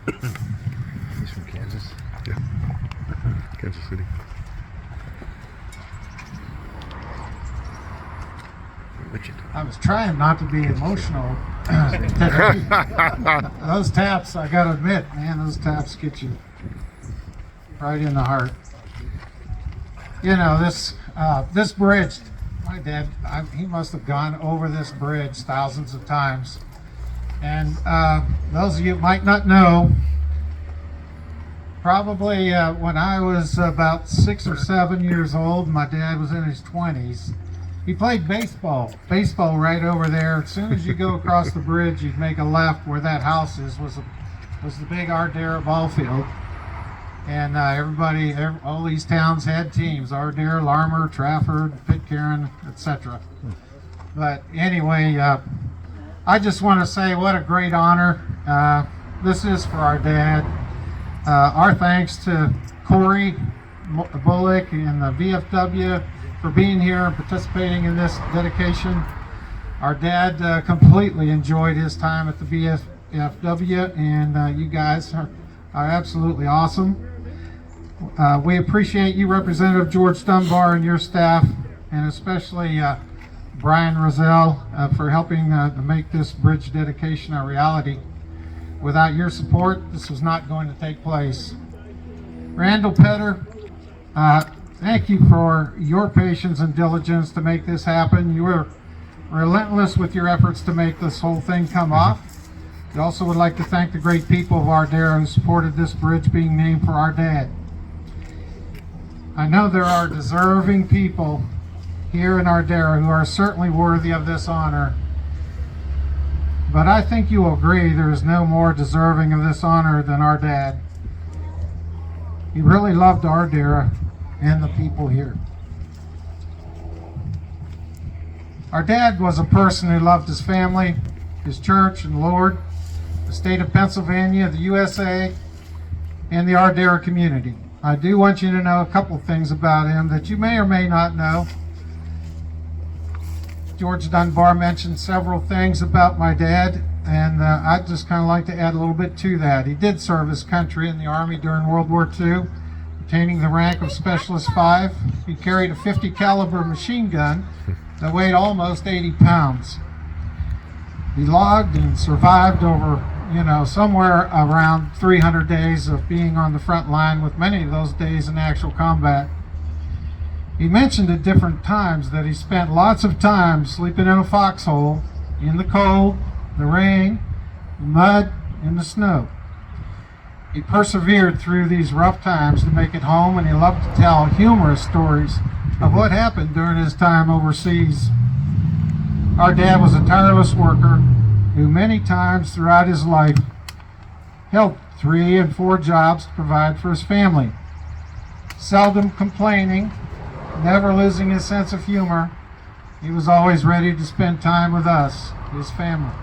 He's from Kansas. Yeah. Kansas City. I was trying not to be emotional today. Those taps, I gotta admit, man, those taps get you right in the heart. You know, this bridge, my dad, he must have gone over this bridge thousands of times. And those of you might not know, probably when I was about 6 or 7 years old, my dad was in his 20s. He played baseball right over there. As soon as you go across the bridge, you'd make a left where that house is, was the big Ardara ball field. And all these towns had teams, Ardara, Larmer, Trafford, Pitcairn, etc. But anyway, I just want to say what a great honor this is for our dad. Our thanks to Corey Bullock and the VFW for being here and participating in this dedication. Our dad completely enjoyed his time at the VFW, and you guys are absolutely awesome. We appreciate you, Representative George Dunbar, and your staff, and especially Brian Roselle for helping to make this bridge dedication a reality. Without your support, this was not going to take place. Randall Petter, thank you for your patience and diligence to make this happen. You were relentless with your efforts to make this whole thing come off. We also would like to thank the great people of Ardara who supported this bridge being named for our dad. I know there are deserving people here in Ardara who are certainly worthy of this honor, but I think you will agree there is no more deserving of this honor than our dad. He really loved Ardara and the people here. Our dad was a person who loved his family, his church and Lord, the state of Pennsylvania, the USA, and the Ardara community. I do want you to know a couple things about him that you may or may not know. George Dunbar mentioned several things about my dad, and I'd just kind of like to add a little bit to that. He did serve his country in the Army during World War II, attaining the rank of Specialist 5. He carried a .50 caliber machine gun that weighed almost 80 pounds. He logged and survived over, somewhere around 300 days of being on the front line, with many of those days in actual combat. He mentioned at different times that he spent lots of time sleeping in a foxhole, in the cold, the rain, the mud, and the snow. He persevered through these rough times to make it home, and he loved to tell humorous stories of what happened during his time overseas. Our dad was a tireless worker who many times throughout his life held 3 and 4 jobs to provide for his family. Seldom complaining, never losing his sense of humor, he was always ready to spend time with us, his family.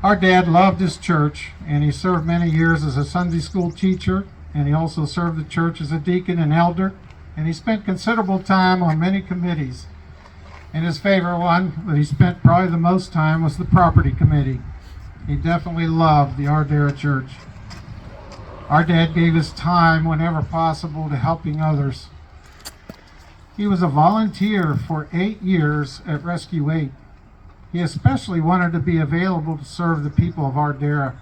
Our dad loved his church, and he served many years as a Sunday school teacher, and he also served the church as a deacon and elder, and he spent considerable time on many committees. And his favorite one that he spent probably the most time was the property committee. He definitely loved the Ardara Church. Our dad gave his time whenever possible to helping others. He was a volunteer for 8 years at Rescue 8. He especially wanted to be available to serve the people of Ardara.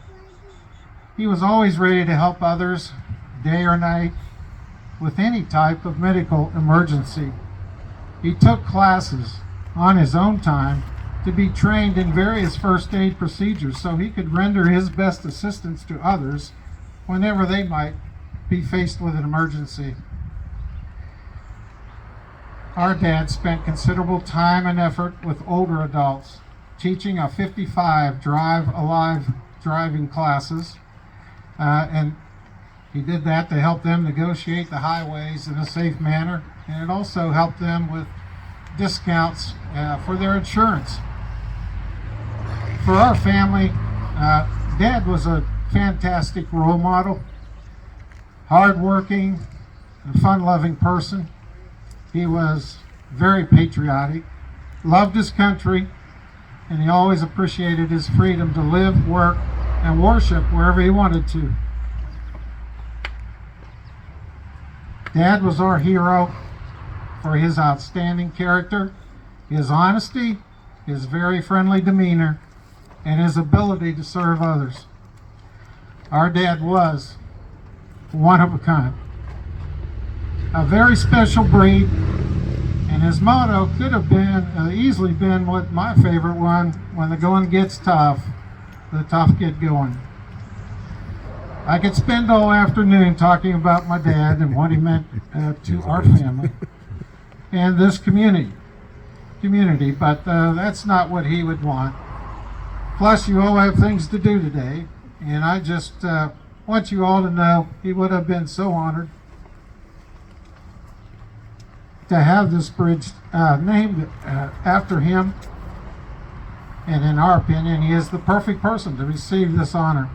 He was always ready to help others, day or night, with any type of medical emergency. He took classes on his own time to be trained in various first aid procedures so he could render his best assistance to others whenever they might be faced with an emergency. Our dad spent considerable time and effort with older adults, teaching a 55 Drive Alive driving classes, and he did that to help them negotiate the highways in a safe manner, and it also helped them with discounts for their insurance. For our family, Dad was a fantastic role model, hardworking and fun-loving person. He was very patriotic, loved his country, and he always appreciated his freedom to live, work, and worship wherever he wanted to. Dad was our hero for his outstanding character, his honesty, his very friendly demeanor, and his ability to serve others. Our dad was one of a kind, a very special breed, and his motto could have been easily been what my favorite one: when the going gets tough, the tough get going. I could spend all afternoon talking about my dad and what he meant to our family and this community, but that's not what he would want. Plus, you all have things to do today, and I just want you all to know he would have been so honored to have this bridge named after him. And in our opinion, he is the perfect person to receive this honor.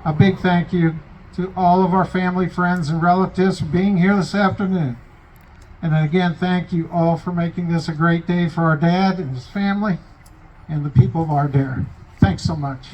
A big thank you to all of our family, friends, and relatives for being here this afternoon. And again, thank you all for making this a great day for our dad and his family and the people of Ardara. Thanks so much.